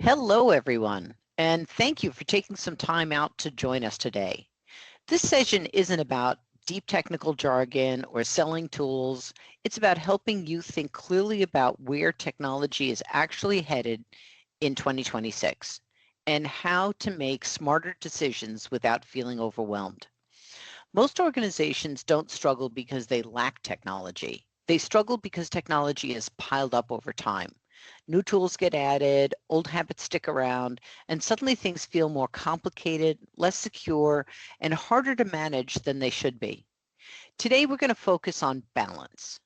Hello, everyone, and thank you for taking some time out to join us today. This session isn't about deep technical jargon or selling tools. It's about helping you think clearly about where technology is actually headed in 2026 and how to make smarter decisions without feeling overwhelmed. Most organizations don't struggle because they lack technology. They struggle because technology is piled up over time. New tools get added, old habits stick around, and suddenly things feel more complicated, less secure, and harder to manage than they should be. Today, we're going to focus on balance.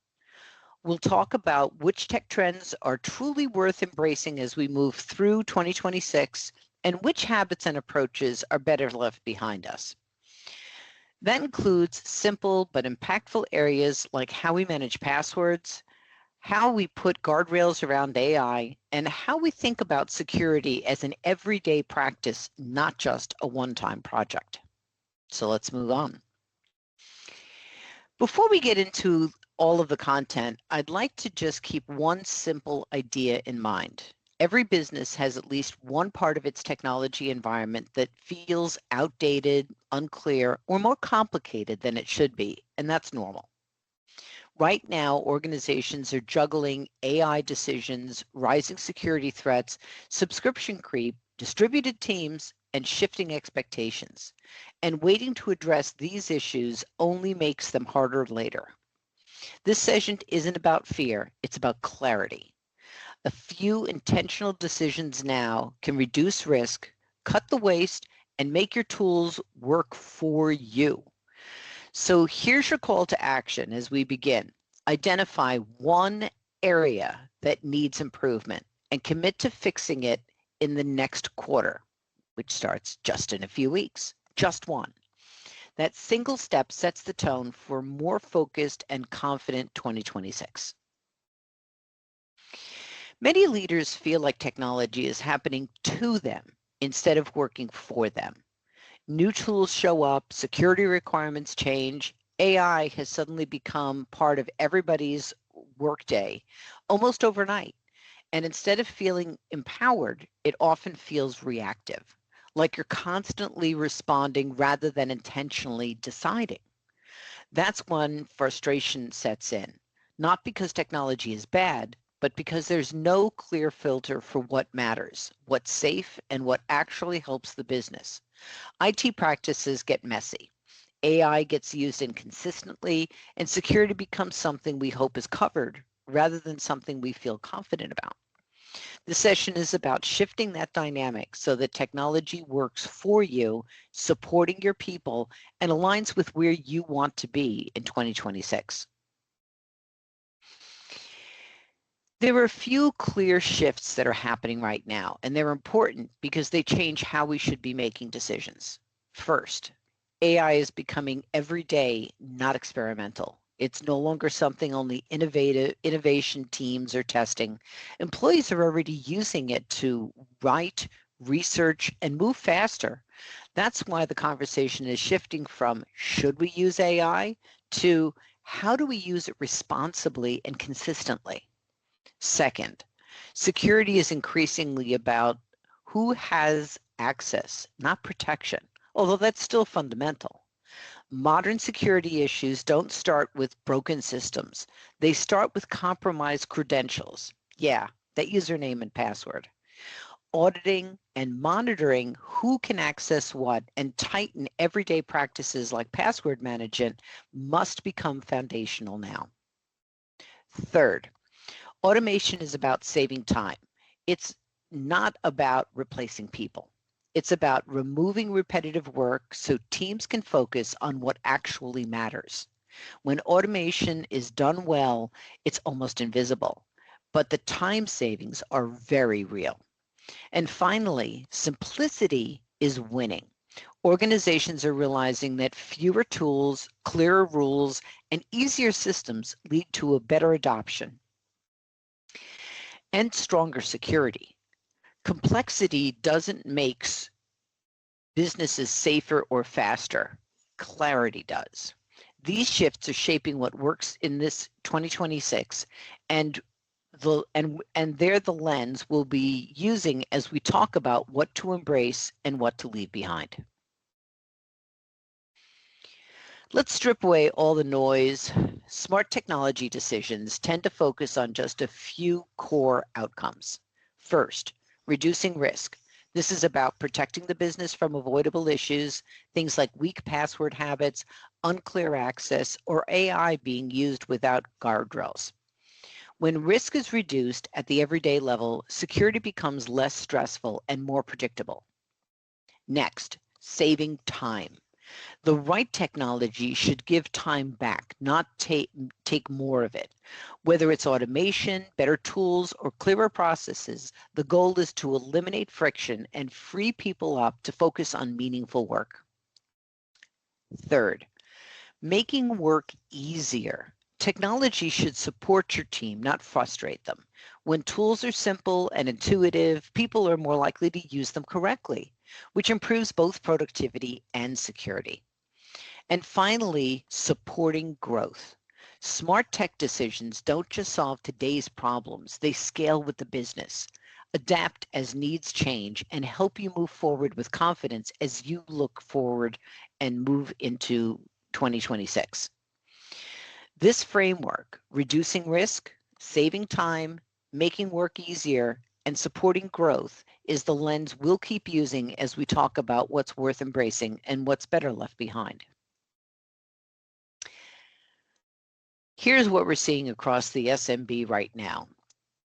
We'll talk about which tech trends are truly worth embracing as we move through 2026 and which habits and approaches are better left behind us. That includes simple but impactful areas like how we manage passwords, how we put guardrails around AI, and how we think about security as an everyday practice, not just a one-time project. So let's move on. Before we get into all of the content, I'd like to just keep one simple idea in mind. Every business has at least one part of its technology environment that feels outdated, unclear, or more complicated than it should be, and that's normal. Right now, organizations are juggling AI decisions, rising security threats, subscription creep, distributed teams, and shifting expectations. And waiting to address these issues only makes them harder later. This session isn't about fear, it's about clarity. A few intentional decisions now can reduce risk, cut the waste, and make your tools work for you. So here's your call to action as we begin. Identify one area that needs improvement and commit to fixing it in the next quarter, which starts just in a few weeks, just one. That single step sets the tone for more focused and confident 2026. Many leaders feel like technology is happening to them instead of working for them. New tools show up, security requirements change, AI has suddenly become part of everybody's workday almost overnight. And instead of feeling empowered, it often feels reactive, like you're constantly responding rather than intentionally deciding. That's when frustration sets in, not because technology is bad, but because there's no clear filter for what matters, what's safe, and what actually helps the business. IT practices get messy. AI gets used inconsistently, and security becomes something we hope is covered rather than something we feel confident about. This session is about shifting that dynamic so that technology works for you, supporting your people, and aligns with where you want to be in 2026. There are a few clear shifts that are happening right now, and they're important because they change how we should be making decisions. First, AI is becoming everyday, not experimental. It's no longer something only innovation teams are testing. Employees are already using it to write, research, and move faster. That's why the conversation is shifting from should we use AI to how do we use it responsibly and consistently? Second, security is increasingly about who has access, not protection, although that's still fundamental. Modern security issues don't start with broken systems. They start with compromised credentials. Yeah, that username and password. Auditing and monitoring who can access what and tighten everyday practices like password management must become foundational now. Third, automation is about saving time. It's not about replacing people. It's about removing repetitive work so teams can focus on what actually matters. When automation is done well, it's almost invisible, but the time savings are very real. And finally, simplicity is winning. Organizations are realizing that fewer tools, clearer rules, and easier systems lead to a better adoption and stronger security. Complexity doesn't make businesses safer or faster. Clarity does. These shifts are shaping what works in this 2026, and They're the lens we'll be using as we talk about what to embrace and what to leave behind. Let's strip away all the noise. Smart technology decisions tend to focus on just a few core outcomes. First, reducing risk. This is about protecting the business from avoidable issues, things like weak password habits, unclear access, or AI being used without guardrails. When risk is reduced at the everyday level, security becomes less stressful and more predictable. Next, saving time. The right technology should give time back, not take more of it. Whether it's automation, better tools, or clearer processes, the goal is to eliminate friction and free people up to focus on meaningful work. Third, making work easier. Technology should support your team, not frustrate them. When tools are simple and intuitive, people are more likely to use them correctly, which improves both productivity and security. And finally, supporting growth. Smart tech decisions don't just solve today's problems, they scale with the business, adapt as needs change, and help you move forward with confidence as you look forward and move into 2026. This framework, reducing risk, saving time, making work easier, and supporting growth, is the lens we'll keep using as we talk about what's worth embracing and what's better left behind. Here's what we're seeing across the SMB right now,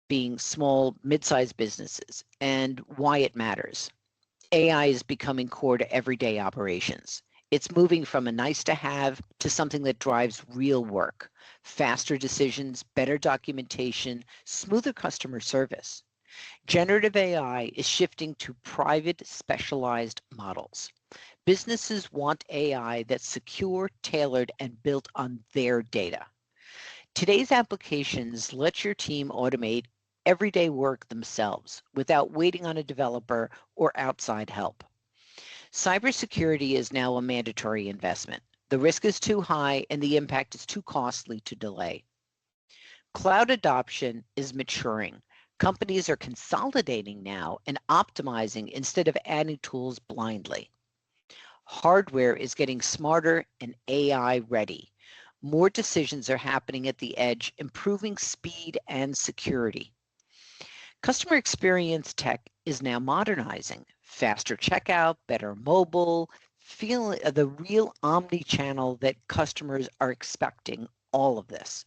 being small, mid-sized businesses, and why it matters. AI is becoming core to everyday operations. It's moving from a nice to have to something that drives real work, faster decisions, better documentation, smoother customer service. Generative AI is shifting to private, specialized models. Businesses want AI that's secure, tailored, and built on their data. Today's applications let your team automate everyday work themselves without waiting on a developer or outside help. Cybersecurity is now a mandatory investment. The risk is too high and the impact is too costly to delay. Cloud adoption is maturing. Companies are consolidating now and optimizing instead of adding tools blindly. Hardware is getting smarter and AI ready. More decisions are happening at the edge, improving speed and security. Customer experience tech is now modernizing. Faster checkout, better mobile, the real omni-channel that customers are expecting, all of this.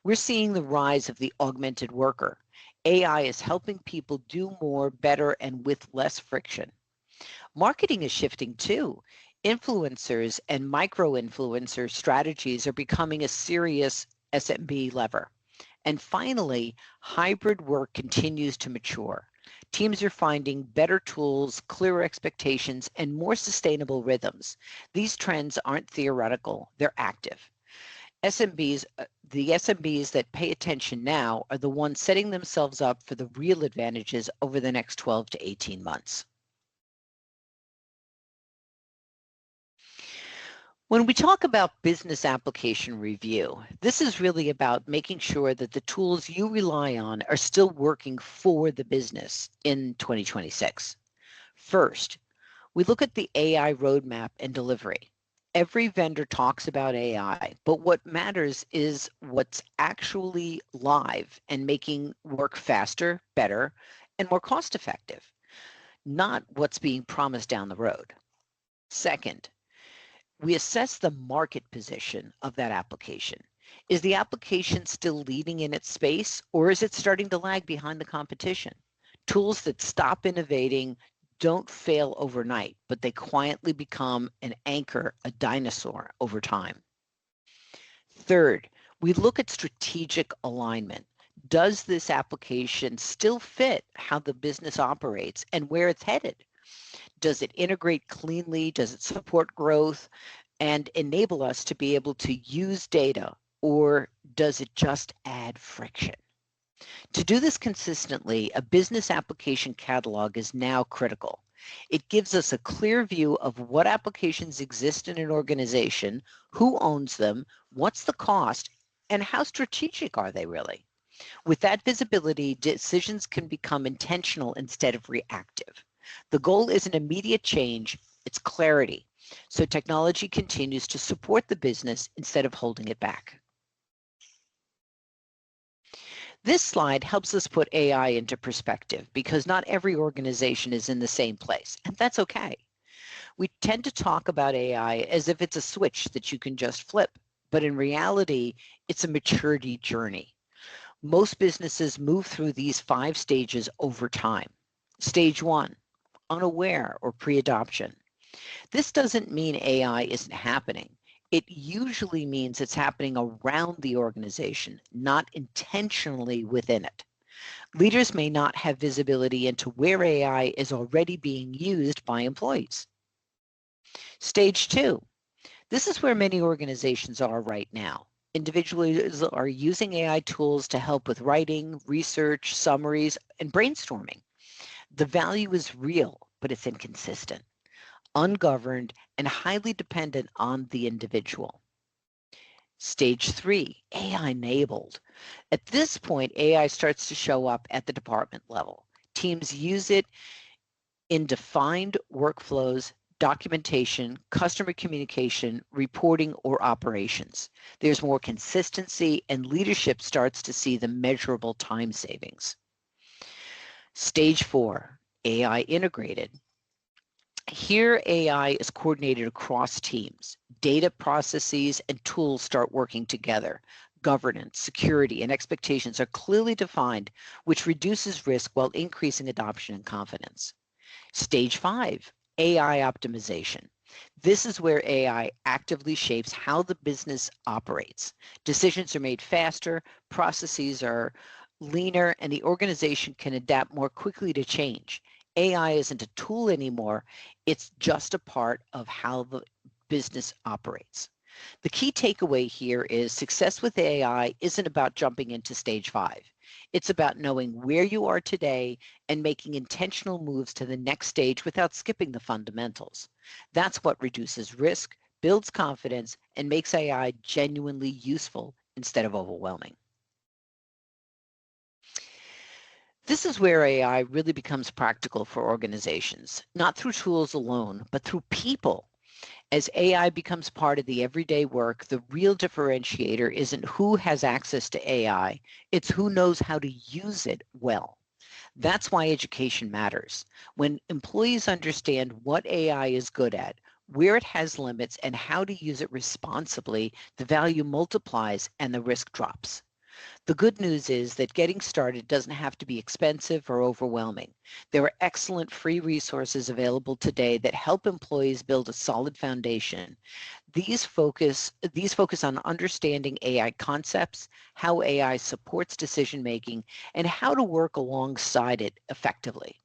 We're seeing the rise of the augmented worker. AI is helping people do more, better, and with less friction. Marketing is shifting too. Influencers and micro-influencer strategies are becoming a serious SMB lever. And finally, hybrid work continues to mature. Teams are finding better tools, clearer expectations, and more sustainable rhythms. These trends aren't theoretical, they're active. The SMBs that pay attention now are the ones setting themselves up for the real advantages over the next 12 to 18 months. When we talk about business application review, this is really about making sure that the tools you rely on are still working for the business in 2026. First, we look at the AI roadmap and delivery. Every vendor talks about AI, but what matters is what's actually live and making work faster, better, and more cost-effective, not what's being promised down the road. Second, we assess the market position of that application. Is the application still leading in its space, or is it starting to lag behind the competition? Tools that stop innovating don't fail overnight, but they quietly become an anchor, a dinosaur over time. Third, we look at strategic alignment. Does this application still fit how the business operates and where it's headed? Does it integrate cleanly? Does it support growth and enable us to be able to use data, or does it just add friction? To do this consistently, a business application catalog is now critical. It gives us a clear view of what applications exist in an organization, who owns them, what's the cost, and how strategic are they really? With that visibility, decisions can become intentional instead of reactive. The goal isn't immediate change, it's clarity. So technology continues to support the business instead of holding it back. This slide helps us put AI into perspective because not every organization is in the same place, and that's okay. We tend to talk about AI as if it's a switch that you can just flip, but in reality, it's a maturity journey. Most businesses move through these 5 stages over time. Stage 1, unaware or pre-adoption. This doesn't mean AI isn't happening. It usually means it's happening around the organization, not intentionally within it. Leaders may not have visibility into where AI is already being used by employees. Stage 2, this is where many organizations are right now. Individuals are using AI tools to help with writing, research, summaries, and brainstorming. The value is real, but it's inconsistent, ungoverned, and highly dependent on the individual. Stage 3, AI enabled. At this point, AI starts to show up at the department level. Teams use it in defined workflows, documentation, customer communication, reporting, or operations. There's more consistency and leadership starts to see the measurable time savings. Stage 4, AI integrated. Here, AI is coordinated across teams. Data processes and tools start working together. Governance, security, and expectations are clearly defined, which reduces risk while increasing adoption and confidence. Stage 5, AI optimization. This is where AI actively shapes how the business operates. Decisions are made faster, processes are leaner, and the organization can adapt more quickly to change. AI isn't a tool anymore, it's just a part of how the business operates. The key takeaway here is success with AI isn't about jumping into stage 5. It's about knowing where you are today and making intentional moves to the next stage without skipping the fundamentals. That's what reduces risk, builds confidence, and makes AI genuinely useful instead of overwhelming. This is where AI really becomes practical for organizations, not through tools alone, but through people. As AI becomes part of the everyday work, the real differentiator isn't who has access to AI, it's who knows how to use it well. That's why education matters. When employees understand what AI is good at, where it has limits, and how to use it responsibly, the value multiplies and the risk drops. The good news is that getting started doesn't have to be expensive or overwhelming. There are excellent free resources available today that help employees build a solid foundation. These focus on understanding AI concepts, how AI supports decision making, and how to work alongside it effectively.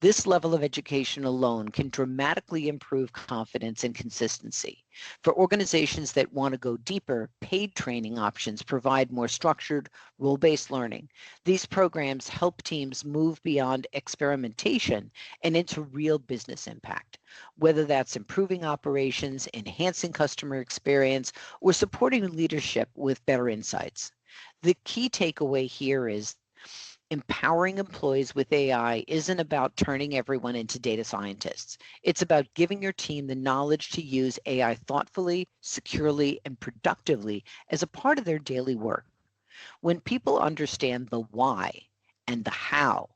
This level of education alone can dramatically improve confidence and consistency. For organizations that want to go deeper, paid training options provide more structured, role-based learning. These programs help teams move beyond experimentation and into real business impact, whether that's improving operations, enhancing customer experience, or supporting leadership with better insights. The key takeaway here is empowering employees with AI isn't about turning everyone into data scientists. It's about giving your team the knowledge to use AI thoughtfully, securely, and productively as a part of their daily work. When people understand the why and the how,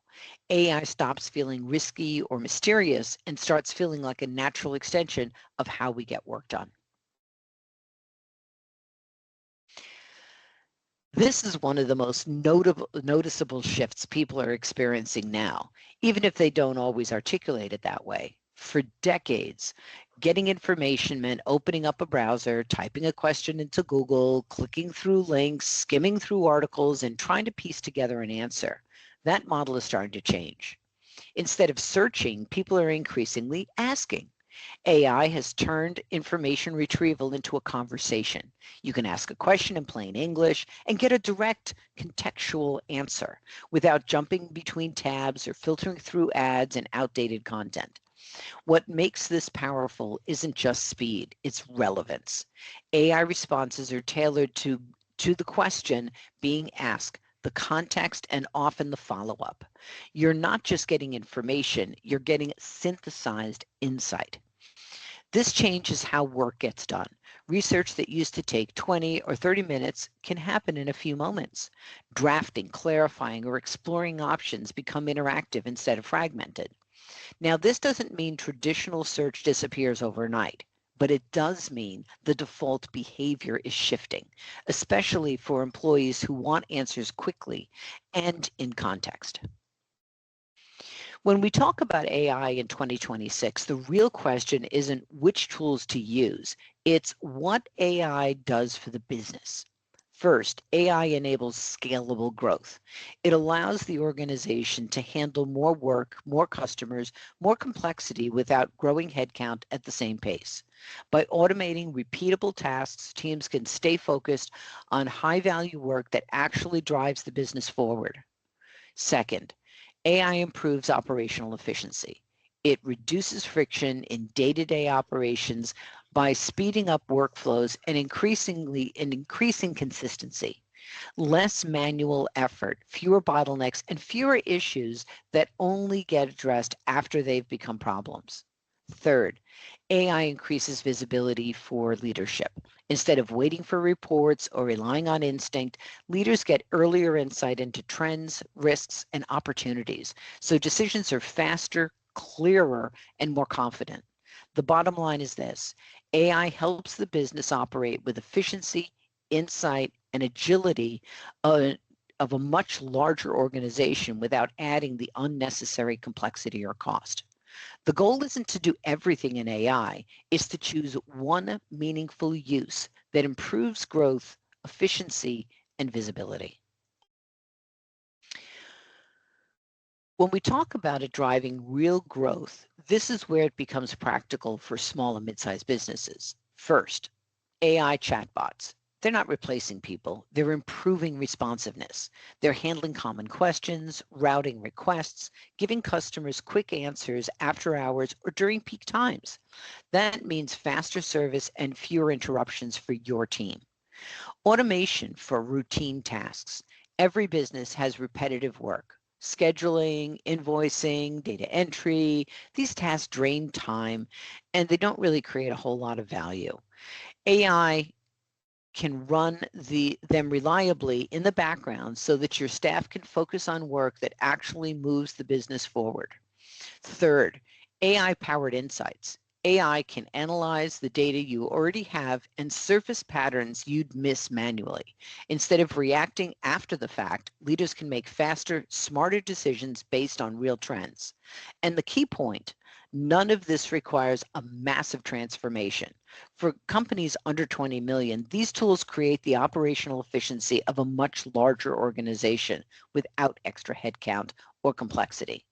AI stops feeling risky or mysterious and starts feeling like a natural extension of how we get work done. This is one of the most noticeable shifts people are experiencing now, even if they don't always articulate it that way. For decades, getting information meant opening up a browser, typing a question into Google, clicking through links, skimming through articles, and trying to piece together an answer. That model is starting to change. Instead of searching, people are increasingly asking. AI has turned information retrieval into a conversation. You can ask a question in plain English and get a direct contextual answer without jumping between tabs or filtering through ads and outdated content. What makes this powerful isn't just speed, it's relevance. AI responses are tailored to the question being asked, the context, and often the follow-up. You're not just getting information, you're getting synthesized insight. This changes how work gets done. Research that used to take 20 or 30 minutes can happen in a few moments. Drafting, clarifying, or exploring options become interactive instead of fragmented. Now, this doesn't mean traditional search disappears overnight, but it does mean the default behavior is shifting, especially for employees who want answers quickly and in context. When we talk about AI in 2026, the real question isn't which tools to use, it's what AI does for the business. First, AI enables scalable growth. It allows the organization to handle more work, more customers, more complexity without growing headcount at the same pace. By automating repeatable tasks, teams can stay focused on high-value work that actually drives the business forward. Second, AI improves operational efficiency. It reduces friction in day-to-day operations by speeding up workflows and increasing consistency. Less manual effort, fewer bottlenecks, and fewer issues that only get addressed after they've become problems. Third, AI increases visibility for leadership. Instead of waiting for reports or relying on instinct, leaders get earlier insight into trends, risks, and opportunities. So decisions are faster, clearer, and more confident. The bottom line is this: AI helps the business operate with efficiency, insight, and agility of a much larger organization without adding the unnecessary complexity or cost. The goal isn't to do everything in AI, it's to choose one meaningful use that improves growth, efficiency, and visibility. When we talk about it driving real growth, this is where it becomes practical for small and mid-sized businesses. First, AI chatbots. They're not replacing people, they're improving responsiveness. They're handling common questions, routing requests, giving customers quick answers after hours or during peak times. That means faster service and fewer interruptions for your team. Automation for routine tasks. Every business has repetitive work. Scheduling, invoicing, data entry, these tasks drain time and they don't really create a whole lot of value. AI can run them reliably in the background so that your staff can focus on work that actually moves the business forward. Third, AI-powered insights. AI can analyze the data you already have and surface patterns you'd miss manually. Instead of reacting after the fact, leaders can make faster, smarter decisions based on real trends. And the key point, none of this requires a massive transformation. For companies under 20 million, these tools create the operational efficiency of a much larger organization without extra headcount or complexity.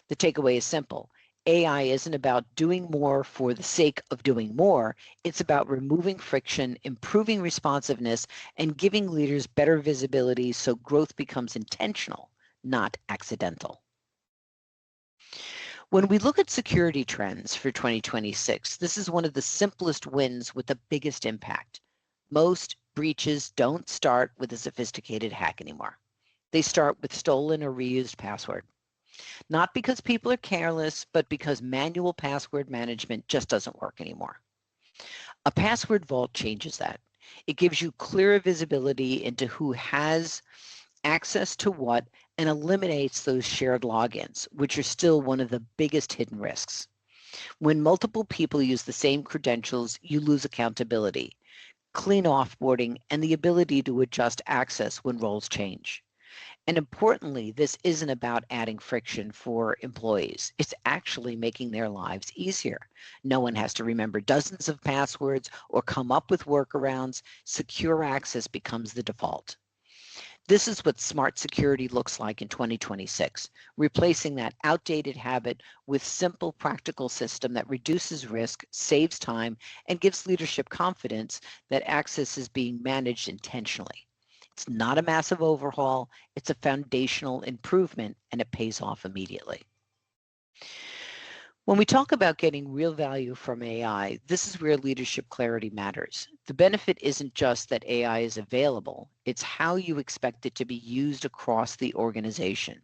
The takeaway is simple. AI isn't about doing more for the sake of doing more. It's about removing friction, improving responsiveness, and giving leaders better visibility so growth becomes intentional, not accidental. When we look at security trends for 2026, this is one of the simplest wins with the biggest impact. Most breaches don't start with a sophisticated hack anymore. They start with stolen or reused password. Not because people are careless, but because manual password management just doesn't work anymore. A password vault changes that. It gives you clearer visibility into who has access to what and eliminates those shared logins, which are still one of the biggest hidden risks. When multiple people use the same credentials, you lose accountability, clean offboarding, and the ability to adjust access when roles change. And importantly, this isn't about adding friction for employees. It's actually making their lives easier. No one has to remember dozens of passwords or come up with workarounds. Secure access becomes the default. This is what smart security looks like in 2026, replacing that outdated habit with simple, practical system that reduces risk, saves time, and gives leadership confidence that access is being managed intentionally. It's not a massive overhaul, it's a foundational improvement, and it pays off immediately. When we talk about getting real value from AI, this is where leadership clarity matters. The benefit isn't just that AI is available, it's how you expect it to be used across the organization.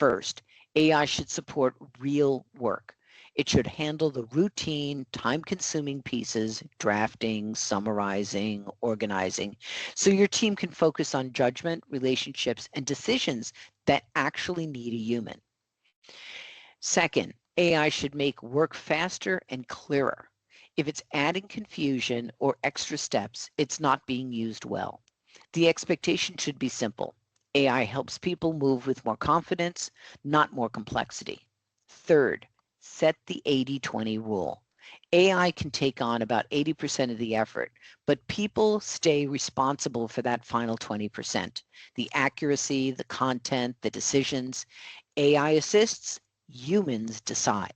First, AI should support real work. It should handle the routine, time-consuming pieces, drafting, summarizing, organizing, so your team can focus on judgment, relationships, and decisions that actually need a human. Second, AI should make work faster and clearer. If it's adding confusion or extra steps, it's not being used well. The expectation should be simple. AI helps people move with more confidence, not more complexity. Third, set the 80-20 rule. AI can take on about 80% of the effort, but people stay responsible for that final 20%. The accuracy, the content, the decisions. AI assists, humans decide.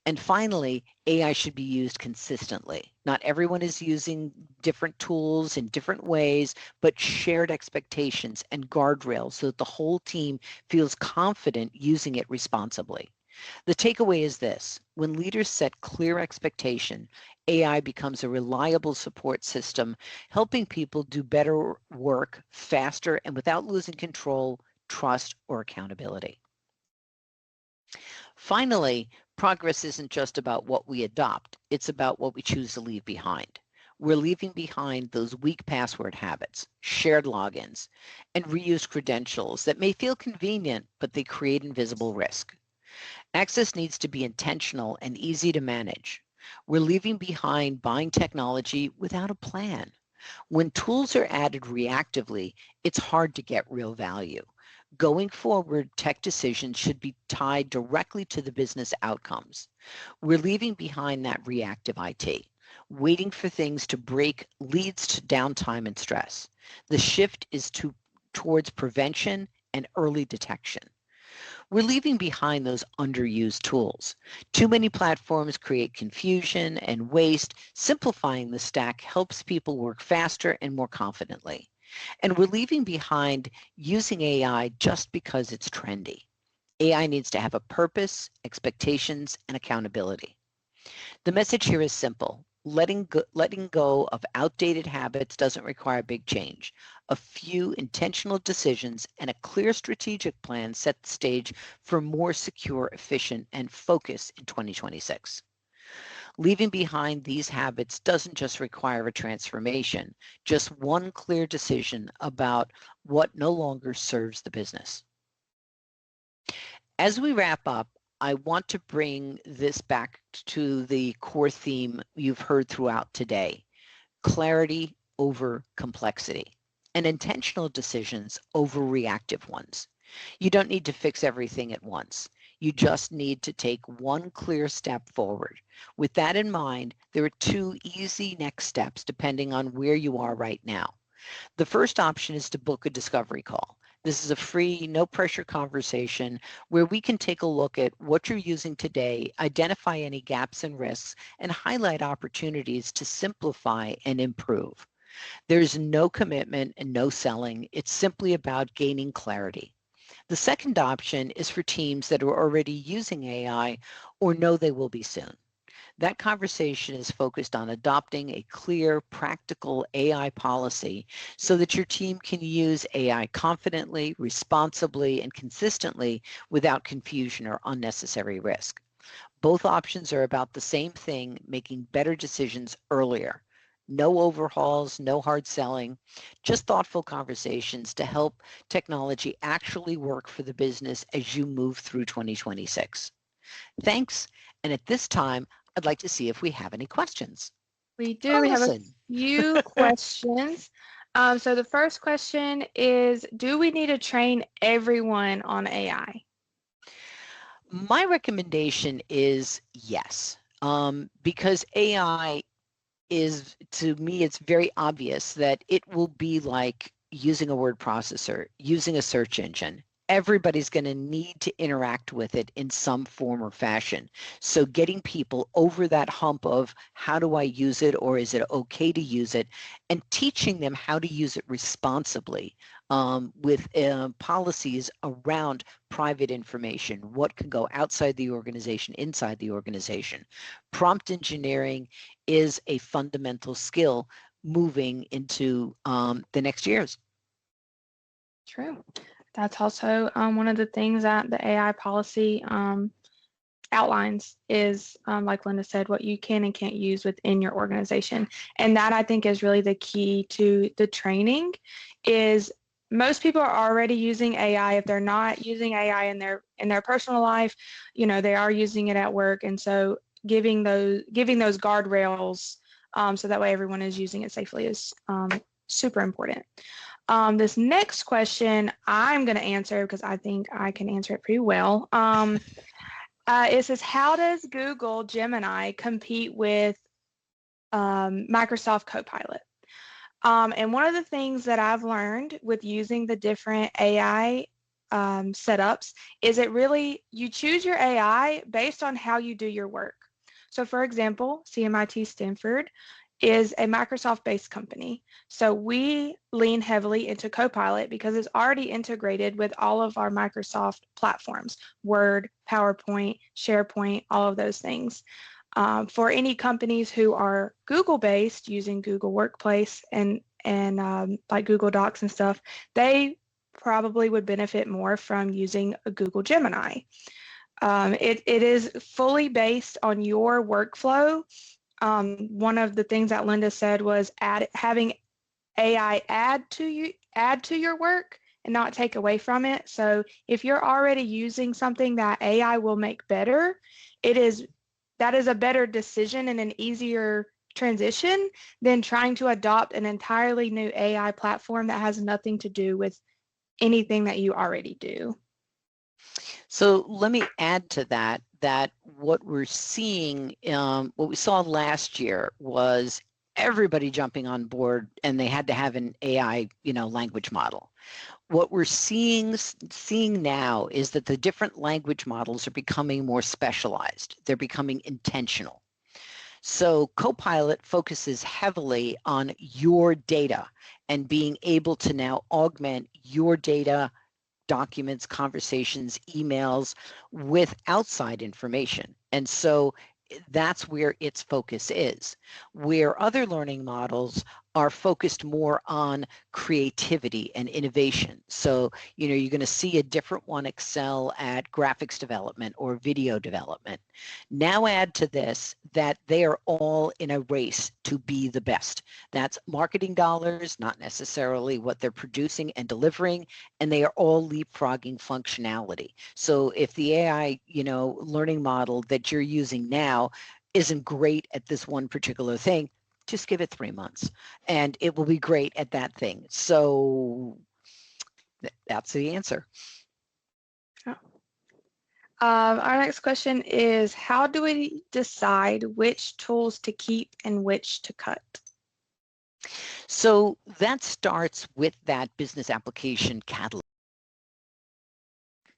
And finally, AI should be used consistently. Not everyone is using different tools in different ways, but shared expectations and guardrails so that the whole team feels confident using it responsibly. The takeaway is this: when leaders set clear expectation, AI becomes a reliable support system, helping people do better work faster and without losing control, trust, or accountability. Finally, progress isn't just about what we adopt, it's about what we choose to leave behind. We're leaving behind those weak password habits, shared logins, and reused credentials that may feel convenient, but they create invisible risk. Access needs to be intentional and easy to manage. We're leaving behind buying technology without a plan. When tools are added reactively, it's hard to get real value. Going forward, tech decisions should be tied directly to the business outcomes. We're leaving behind that reactive IT. Waiting for things to break leads to downtime and stress. The shift is towards prevention and early detection. We're leaving behind those underused tools. Too many platforms create confusion and waste. Simplifying the stack helps people work faster and more confidently. And we're leaving behind using AI just because it's trendy. AI needs to have a purpose, expectations, and accountability. The message here is simple. Letting go of outdated habits doesn't require big change. A few intentional decisions and a clear strategic plan set the stage for more secure, efficient, and focus in 2026. Leaving behind these habits doesn't just require a transformation, just one clear decision about what no longer serves the business. As we wrap up, I want to bring this back to the core theme you've heard throughout today: clarity over complexity, and intentional decisions over reactive ones. You don't need to fix everything at once. You just need to take one clear step forward. With that in mind, there are two easy next steps depending on where you are right now. The first option is to book a discovery call. This is a free, no pressure conversation where we can take a look at what you're using today, identify any gaps and risks, and highlight opportunities to simplify and improve. There's no commitment and no selling. It's simply about gaining clarity. The second option is for teams that are already using AI or know they will be soon. That conversation is focused on adopting a clear, practical AI policy so that your team can use AI confidently, responsibly, and consistently without confusion or unnecessary risk. Both options are about the same thing: making better decisions earlier. No overhauls, no hard selling, just thoughtful conversations to help technology actually work for the business as you move through 2026. Thanks. And at this time, I'd like to see if we have any questions. We do. We have a few questions. So the first question is, do we need to train everyone on AI? My recommendation is yes, because AI is, to me, it's very obvious that it will be like using a word processor, using a search engine. everybody's going to need to interact with it in some form or fashion. So getting people over that hump of how do I use it, or is it okay to use it, and teaching them how to use it responsibly with policies around private information, what can go outside the organization, inside the organization. Prompt engineering is a fundamental skill moving into the next years. True. That's also one of the things that the AI policy outlines is, like Linda said, what you can and can't use within your organization. And that, I think, is really the key to the training. Is most people are already using AI. If they're not using AI in their personal life, they are using it at work. And so giving those guardrails so that way everyone is using it safely is super important. This next question I'm going to answer because I think I can answer it pretty well. It says, how does Google Gemini compete with Microsoft Copilot? And one of the things that I've learned with using the different AI setups is you choose your AI based on how you do your work. So for example, CMIT Stanford is a Microsoft-based company. So we lean heavily into Copilot because it's already integrated with all of our Microsoft platforms, Word, PowerPoint, SharePoint, all of those things. For any companies who are Google-based using Google Workplace and like Google Docs and stuff, they probably would benefit more from using a Google Gemini. It is fully based on your workflow. One of the things that Linda said was having AI add to your work and not take away from it. So if you're already using something that AI will make better, that is a better decision and an easier transition than trying to adopt an entirely new AI platform that has nothing to do with anything that you already do. So let me add to that what we're seeing, what we saw last year was everybody jumping on board and they had to have an AI, language model. What we're seeing now is that the different language models are becoming more specialized. They're becoming intentional. So Copilot focuses heavily on your data and being able to now augment your data, documents, conversations, emails with outside information. And so that's where its focus is. Where other learning models are focused more on creativity and innovation. So, you're going to see a different one excel at graphics development or video development. Now add to this that they are all in a race to be the best. That's marketing dollars, not necessarily what they're producing and delivering, and they are all leapfrogging functionality. So if the AI, learning model that you're using now isn't great at this one particular thing, just give it 3 months and it will be great at that thing. So that's the answer. Our next question is, how do we decide which tools to keep and which to cut? So that starts with that business application catalog.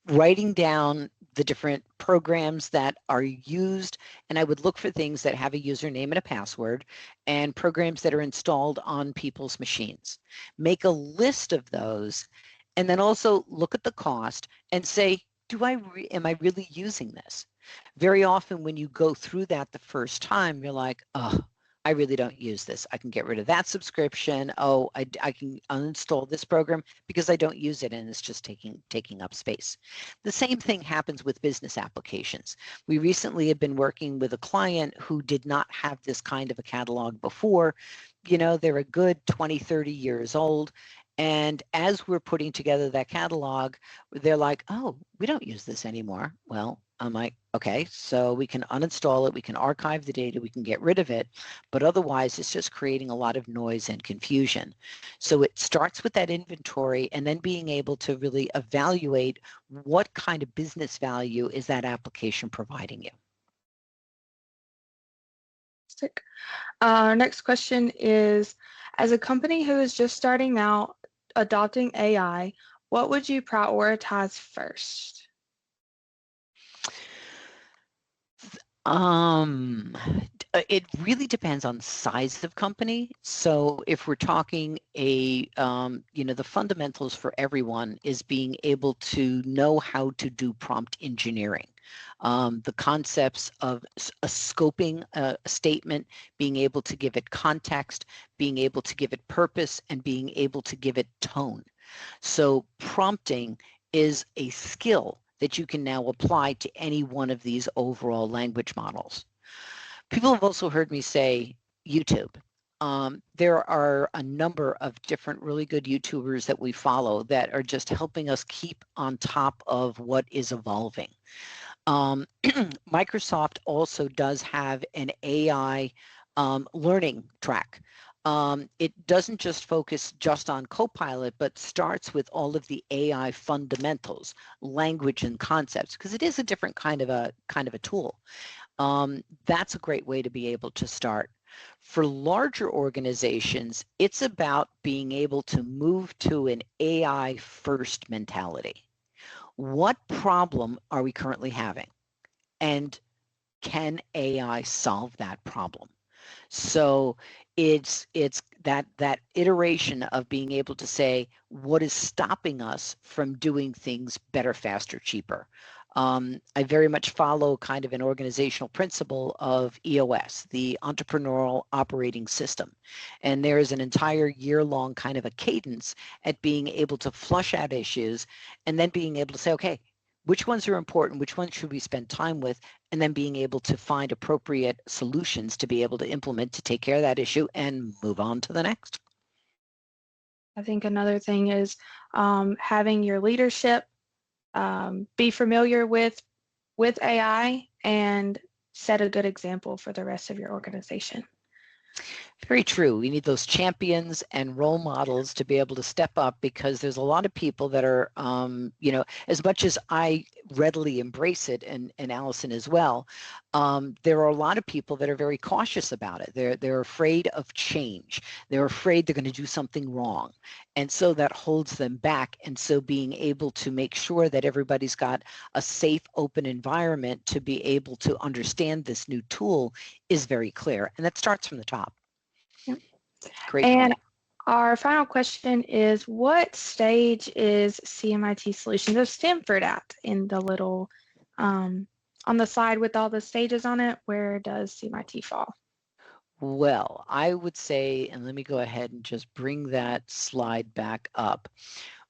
Writing down the different programs that are used, and I would look for things that have a username and a password, and programs that are installed on people's machines. Make a list of those, and then also look at the cost and say, am I really using this? Very often when you go through that the first time, you're like, oh, I really don't use this. I can get rid of that subscription. Oh, I can uninstall this program because I don't use it and it's just taking up space. The same thing happens with business applications. We recently have been working with a client who did not have this kind of a catalog before. They're a good 20, 30 years old. And as we're putting together that catalog, they're like, oh, we don't use this anymore. Well, I'm like, okay, so we can uninstall it, we can archive the data, we can get rid of it, but otherwise it's just creating a lot of noise and confusion. So it starts with that inventory and then being able to really evaluate what kind of business value is that application providing you. Our next question is, as a company who is just starting out adopting AI, what would you prioritize first? It really depends on size of company. So if we're talking the fundamentals for everyone is being able to know how to do prompt engineering. The concepts of a scoping a statement, being able to give it context, being able to give it purpose, and being able to give it tone. So prompting is a skill that you can now apply to any one of these overall language models. People have also heard me say YouTube. There are a number of different really good YouTubers that we follow that are just helping us keep on top of what is evolving. Microsoft also does have an AI learning track. It doesn't just focus just on Copilot, but starts with all of the AI fundamentals, language and concepts, because it is a different kind of a tool. That's a great way to be able to start. For larger organizations, it's about being able to move to an AI first mentality. What problem are we currently having? And can AI solve that problem? So it's that iteration of being able to say, what is stopping us from doing things better, faster, cheaper? I very much follow kind of an organizational principle of EOS, the Entrepreneurial Operating System. And there is an entire year-long kind of a cadence at being able to flush out issues and then being able to say, okay, which ones are important, which ones should we spend time with, and then being able to find appropriate solutions to be able to implement to take care of that issue and move on to the next. I think another thing is having your leadership be familiar with AI and set a good example for the rest of your organization. Very true. We need those champions and role models to be able to step up, because there's a lot of people that are, as much as I readily embrace it, and Allison as well, there are a lot of people that are very cautious about it. They're afraid of change. They're afraid they're going to do something wrong. And so that holds them back. And so being able to make sure that everybody's got a safe, open environment to be able to understand this new tool is very clear. And that starts from the top. Yep. Great and point. Our final question is, what stage is CMIT Solutions of Stamford at in the little, on the slide with all the stages on it? Where does CMIT fall? Well, I would say, and let me go ahead and just bring that slide back up.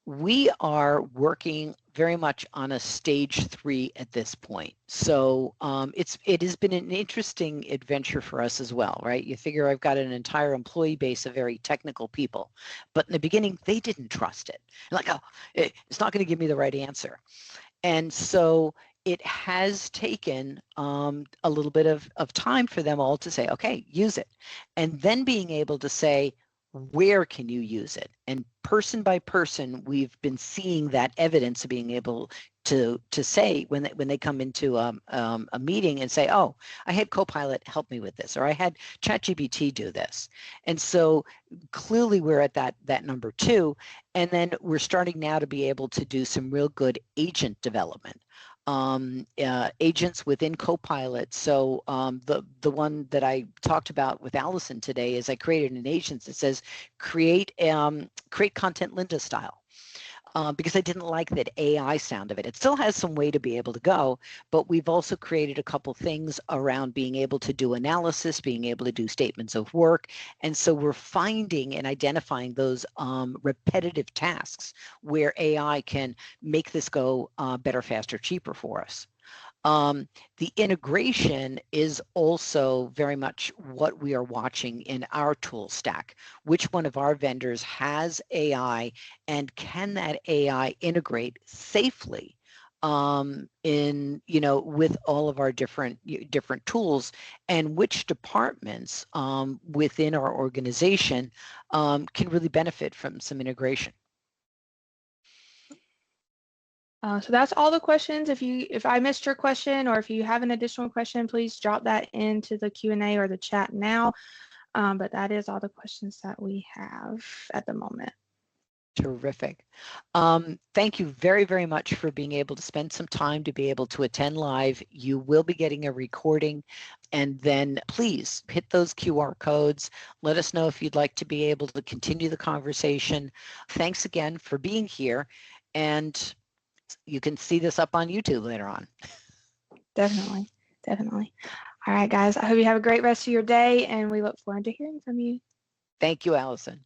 We are working very much on a stage 3 at this point. So it has been an interesting adventure for us as well, right? You figure I've got an entire employee base of very technical people, but in the beginning, they didn't trust it. Like, oh, it's not going to give me the right answer. And so it has taken a little bit of time for them all to say, okay, use it. And then being able to say, where can you use it? And person by person, we've been seeing that evidence of being able to say when they come into a meeting and say, oh, I had Copilot help me with this, or I had ChatGPT do this. And so clearly we're at that number 2. And then we're starting now to be able to do some real good agent development. Agents within Copilot. So the one that I talked about with Allison today is I created an agent that says create content Linda style. Because I didn't like that AI sound of it. It still has some way to be able to go, but we've also created a couple things around being able to do analysis, being able to do statements of work. And so we're finding and identifying those repetitive tasks where AI can make this go better, faster, cheaper for us. The integration is also very much what we are watching in our tool stack. Which one of our vendors has AI, and can that AI integrate safely with all of our different tools, and which departments within our organization can really benefit from some integration. So that's all the questions. If I missed your question, or if you have an additional question, please drop that into the Q&A or the chat now. But that is all the questions that we have at the moment. Terrific. Thank you very, very much for being able to spend some time to be able to attend live. You will be getting a recording, and then please hit those QR codes. Let us know if you'd like to be able to continue the conversation. Thanks again for being here, and you can see this up on YouTube later on. Definitely. Definitely. All right, guys. I hope you have a great rest of your day, and we look forward to hearing from you. Thank you, Allison.